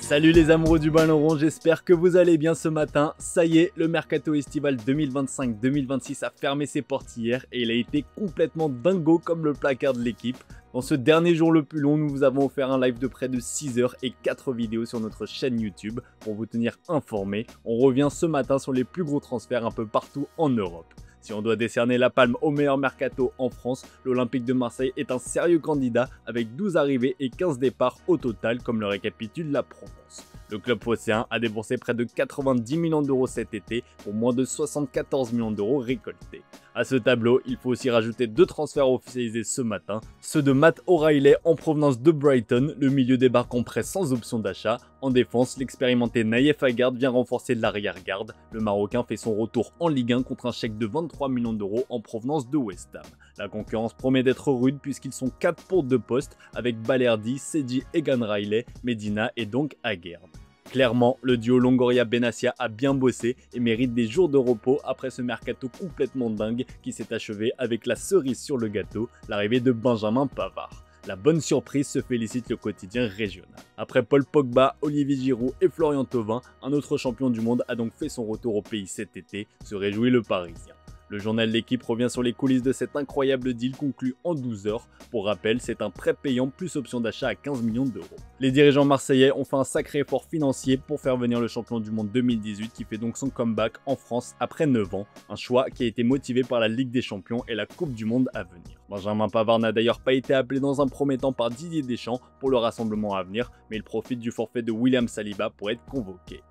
Salut les amoureux du ballon rond, j'espère que vous allez bien ce matin. Ça y est, le mercato estival 2025-2026 a fermé ses portes hier et il a été complètement dingo comme le placard de l'équipe. Dans ce dernier jour le plus long, nous vous avons offert un live de près de 6 heures et 4 vidéos sur notre chaîne YouTube pour vous tenir informés. On revient ce matin sur les plus gros transferts un peu partout en Europe. Si on doit décerner la palme au meilleur mercato en France, l'Olympique de Marseille est un sérieux candidat avec 12 arrivées et 15 départs au total comme le récapitule la Provence. Le club phocéen a déboursé près de 90 millions d'euros cet été pour moins de 74 millions d'euros récoltés. À ce tableau, il faut aussi rajouter 2 transferts officialisés ce matin, ceux de Matt O'Reilly en provenance de Brighton, le milieu débarque en prêt sans option d'achat. En défense, l'expérimenté Naïef Aguerd vient renforcer l'arrière-garde. Le Marocain fait son retour en Ligue 1 contre un chèque de 23 millions d'euros en provenance de West Ham. La concurrence promet d'être rude puisqu'ils sont 4 pour 2 postes avec Balerdi, Sedji, Egan Riley, Medina et donc Aguerd. Clairement, le duo Longoria-Benassia a bien bossé et mérite des jours de repos après ce mercato complètement dingue qui s'est achevé avec la cerise sur le gâteau, l'arrivée de Benjamin Pavard. La bonne surprise se félicite le quotidien régional. Après Paul Pogba, Olivier Giroud et Florian Thauvin, un autre champion du monde a donc fait son retour au pays cet été, se réjouit le Parisien. Le journal L'équipe revient sur les coulisses de cet incroyable deal conclu en 12 heures. Pour rappel, c'est un prêt payant plus option d'achat à 15 millions d'euros. Les dirigeants marseillais ont fait un sacré effort financier pour faire venir le champion du monde 2018 qui fait donc son comeback en France après 9 ans. Un choix qui a été motivé par la Ligue des Champions et la Coupe du Monde à venir. Benjamin Pavard n'a d'ailleurs pas été appelé dans un premier temps par Didier Deschamps pour le rassemblement à venir, mais il profite du forfait de William Saliba pour être convoqué.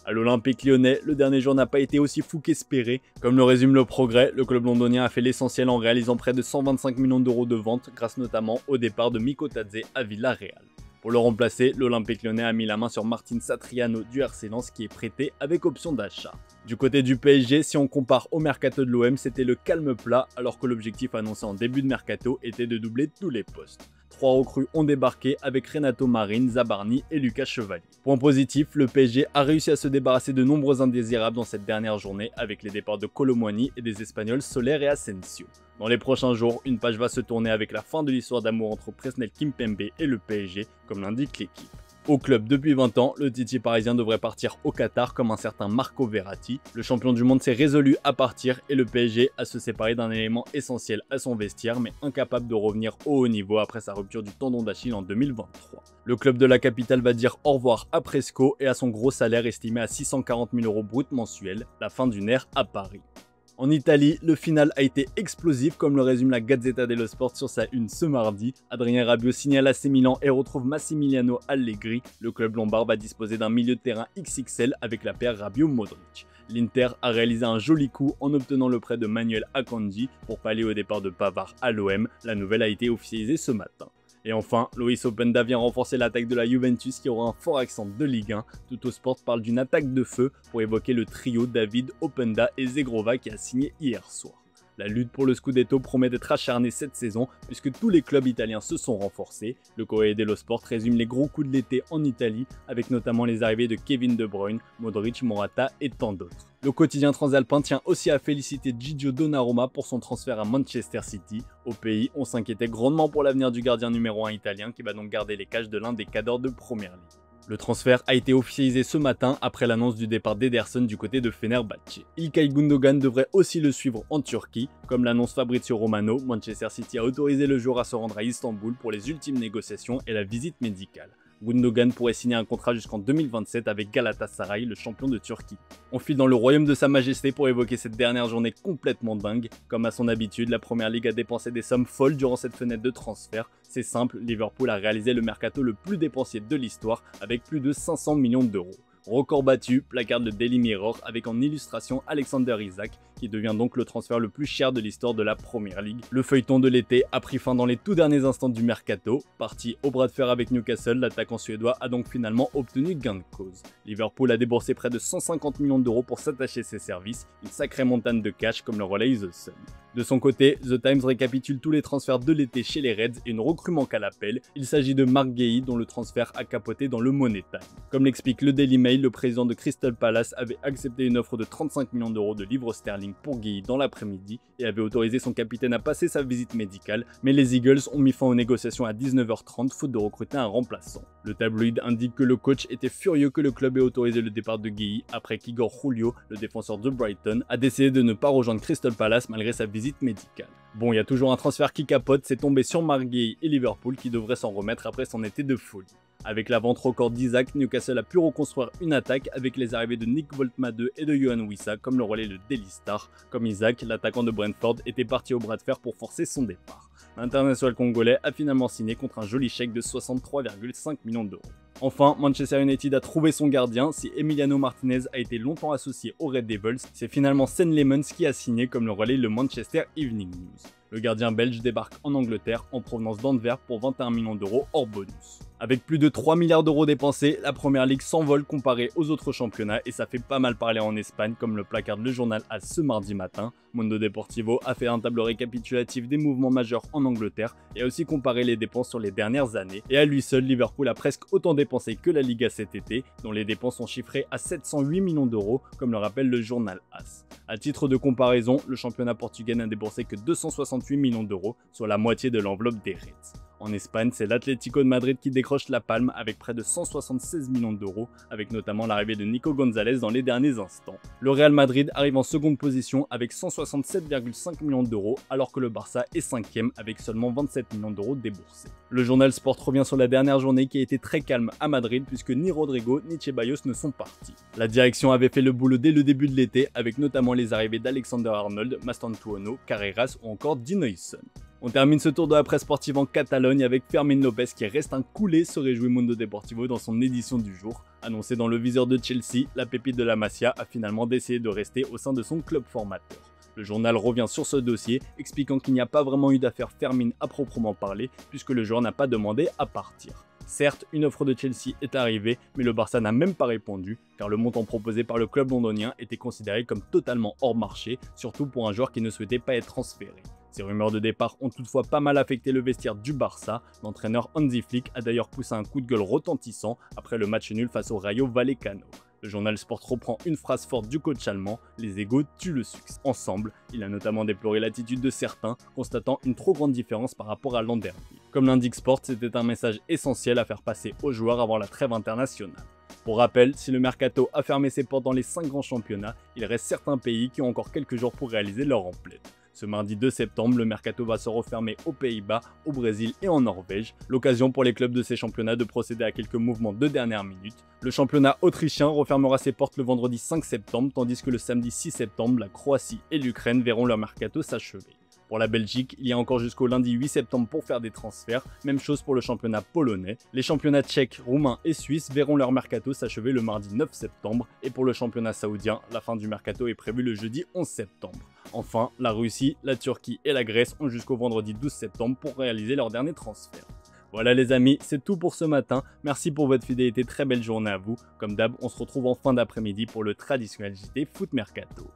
À l'Olympique lyonnais, le dernier jour n'a pas été aussi fou qu'espéré. Comme le résume le Progrès, le club londonien a fait l'essentiel en réalisant près de 125 millions d'euros de ventes grâce notamment au départ de Miko Tadze à Villarreal. Pour le remplacer, l'Olympique lyonnais a mis la main sur Martin Satriano du RC Lens qui est prêté avec option d'achat. Du côté du PSG, si on compare au mercato de l'OM, c'était le calme plat alors que l'objectif annoncé en début de mercato était de doubler tous les postes. 3 recrues ont débarqué avec Renato Marin, Zabarni et Lucas Chevalier. Point positif, le PSG a réussi à se débarrasser de nombreux indésirables dans cette dernière journée avec les départs de Kolo Muani et des Espagnols Soler et Asensio. Dans les prochains jours, une page va se tourner avec la fin de l'histoire d'amour entre Presnel Kimpembe et le PSG, comme l'indique l'équipe. Au club depuis 20 ans, le Titi parisien devrait partir au Qatar comme un certain Marco Verratti. Le champion du monde s'est résolu à partir et le PSG a se séparé d'un élément essentiel à son vestiaire mais incapable de revenir au haut niveau après sa rupture du tendon d'Achille en 2023. Le club de la capitale va dire au revoir à Presco et à son gros salaire estimé à 640 000 € brut mensuels, la fin d'une ère à Paris. En Italie, le final a été explosif comme le résume la Gazzetta dello Sport sur sa une ce mardi. Adrien Rabiot signe à l'AC Milan et retrouve Massimiliano Allegri. Le club lombard va disposer d'un milieu de terrain XXL avec la paire Rabiot-Modric. L'Inter a réalisé un joli coup en obtenant le prêt de Manuel Akanji pour pallier au départ de Pavard à l'OM. La nouvelle a été officialisée ce matin. Et enfin, Loïs Openda vient renforcer l'attaque de la Juventus qui aura un fort accent de Ligue 1. Tuttosport parle d'une attaque de feu pour évoquer le trio David, Openda et Zegrova qui a signé hier soir. La lutte pour le Scudetto promet d'être acharnée cette saison puisque tous les clubs italiens se sont renforcés. Le Corriere dello Sport résume les gros coups de l'été en Italie avec notamment les arrivées de Kevin De Bruyne, Modric, Morata et tant d'autres. Le quotidien transalpin tient aussi à féliciter Gigio Donnarumma pour son transfert à Manchester City. Au pays, on s'inquiétait grandement pour l'avenir du gardien numéro 1 italien qui va donc garder les cages de l'un des cadors de Première Ligue. Le transfert a été officialisé ce matin après l'annonce du départ d'Ederson du côté de Fenerbahçe. İlkay Gündoğan devrait aussi le suivre en Turquie. Comme l'annonce Fabrizio Romano, Manchester City a autorisé le joueur à se rendre à Istanbul pour les ultimes négociations et la visite médicale. Gündoğan pourrait signer un contrat jusqu'en 2027 avec Galatasaray, le champion de Turquie. On file dans le royaume de Sa Majesté pour évoquer cette dernière journée complètement dingue. Comme à son habitude, la Première Ligue a dépensé des sommes folles durant cette fenêtre de transfert. C'est simple, Liverpool a réalisé le mercato le plus dépensier de l'histoire avec plus de 500 millions d'euros. Record battu, placarde le Daily Mirror avec en illustration Alexander Isak qui devient donc le transfert le plus cher de l'histoire de la Premier League. Le feuilleton de l'été a pris fin dans les tout derniers instants du mercato. Parti au bras de fer avec Newcastle, l'attaquant suédois a donc finalement obtenu gain de cause. Liverpool a déboursé près de 150 millions d'euros pour s'attacher ses services, une sacrée montagne de cash comme le relaye The Sun. De son côté, The Times récapitule tous les transferts de l'été chez les Reds et une recrue manque à l'appel. Il s'agit de Marc Guéhi dont le transfert a capoté dans le Money Time. Comme l'explique le Daily Mail, le président de Crystal Palace avait accepté une offre de 35 millions d'euros de livres sterling warning pour Gueye dans l'après-midi et avait autorisé son capitaine à passer sa visite médicale, mais les Eagles ont mis fin aux négociations à 19h30 faute de recruter un remplaçant. Le tabloïd indique que le coach était furieux que le club ait autorisé le départ de Gueye après qu'Igor Julio, le défenseur de Brighton, a décidé de ne pas rejoindre Crystal Palace malgré sa visite médicale. Bon, il y a toujours un transfert qui capote, c'est tombé sur Marc Gueye et Liverpool qui devraient s'en remettre après son été de folie. Avec la vente record d'Isaac, Newcastle a pu reconstruire une attaque avec les arrivées de Nick Voltma-2 et de Yohan Wissa comme le relais le Daily Star. Comme Isaac, l'attaquant de Brentford était parti au bras de fer pour forcer son départ. L'international congolais a finalement signé contre un joli chèque de 63,5 millions d'euros. Enfin, Manchester United a trouvé son gardien. Si Emiliano Martinez a été longtemps associé aux Red Devils, c'est finalement Sean Lemons qui a signé comme le relais le Manchester Evening News. Le gardien belge débarque en Angleterre en provenance d'Anvers pour 21 millions d'euros hors bonus. Avec plus de 3 milliards d'euros dépensés, la Première Ligue s'envole comparée aux autres championnats et ça fait pas mal parler en Espagne comme le placarde le journal AS ce mardi matin. Mundo Deportivo a fait un tableau récapitulatif des mouvements majeurs en Angleterre et a aussi comparé les dépenses sur les dernières années. Et à lui seul, Liverpool a presque autant dépensé que la Liga cet été, dont les dépenses sont chiffrées à 708 millions d'euros, comme le rappelle le journal AS. À titre de comparaison, le championnat portugais n'a déboursé que 268 millions d'euros, soit la moitié de l'enveloppe des Reds. En Espagne, c'est l'Atlético de Madrid qui décroche la palme avec près de 176 millions d'euros, avec notamment l'arrivée de Nico Gonzalez dans les derniers instants. Le Real Madrid arrive en seconde position avec 167,5 millions d'euros, alors que le Barça est 5e avec seulement 27 millions d'euros déboursés. Le journal Sport revient sur la dernière journée qui a été très calme à Madrid puisque ni Rodrigo ni Ceballos ne sont partis. La direction avait fait le boulot dès le début de l'été avec notamment les arrivées d'Alexander Arnold, Mastantuono, Carreras ou encore Dinuyson. On termine ce tour de la presse sportive en Catalogne avec Fermín López qui reste un coulé, se réjouit Mundo Deportivo dans son édition du jour. Annoncé dans le viseur de Chelsea, la pépite de la Masia a finalement décidé de rester au sein de son club formateur. Le journal revient sur ce dossier, expliquant qu'il n'y a pas vraiment eu d'affaire Fermín à proprement parler, puisque le joueur n'a pas demandé à partir. Certes, une offre de Chelsea est arrivée, mais le Barça n'a même pas répondu, car le montant proposé par le club londonien était considéré comme totalement hors marché, surtout pour un joueur qui ne souhaitait pas être transféré. Ces rumeurs de départ ont toutefois pas mal affecté le vestiaire du Barça. L'entraîneur Hansi Flick a d'ailleurs poussé un coup de gueule retentissant après le match nul face au Rayo Vallecano. Le journal Sport reprend une phrase forte du coach allemand, les égos tuent le succès. Ensemble, il a notamment déploré l'attitude de certains, constatant une trop grande différence par rapport à l'an dernier. Comme l'indique Sport, c'était un message essentiel à faire passer aux joueurs avant la trêve internationale. Pour rappel, si le mercato a fermé ses portes dans les 5 grands championnats, il reste certains pays qui ont encore quelques jours pour réaliser leur emplette. Ce mardi 2 septembre, le mercato va se refermer aux Pays-Bas, au Brésil et en Norvège. L'occasion pour les clubs de ces championnats de procéder à quelques mouvements de dernière minute. Le championnat autrichien refermera ses portes le vendredi 5 septembre, tandis que le samedi 6 septembre, la Croatie et l'Ukraine verront leur mercato s'achever. Pour la Belgique, il y a encore jusqu'au lundi 8 septembre pour faire des transferts, même chose pour le championnat polonais. Les championnats tchèques, roumains et suisses verront leur mercato s'achever le mardi 9 septembre, et pour le championnat saoudien, la fin du mercato est prévue le jeudi 11 septembre. Enfin, la Russie, la Turquie et la Grèce ont jusqu'au vendredi 12 septembre pour réaliser leur dernier transfert. Voilà les amis, c'est tout pour ce matin, merci pour votre fidélité, très belle journée à vous. Comme d'hab, on se retrouve en fin d'après-midi pour le traditionnel JT Foot Mercato.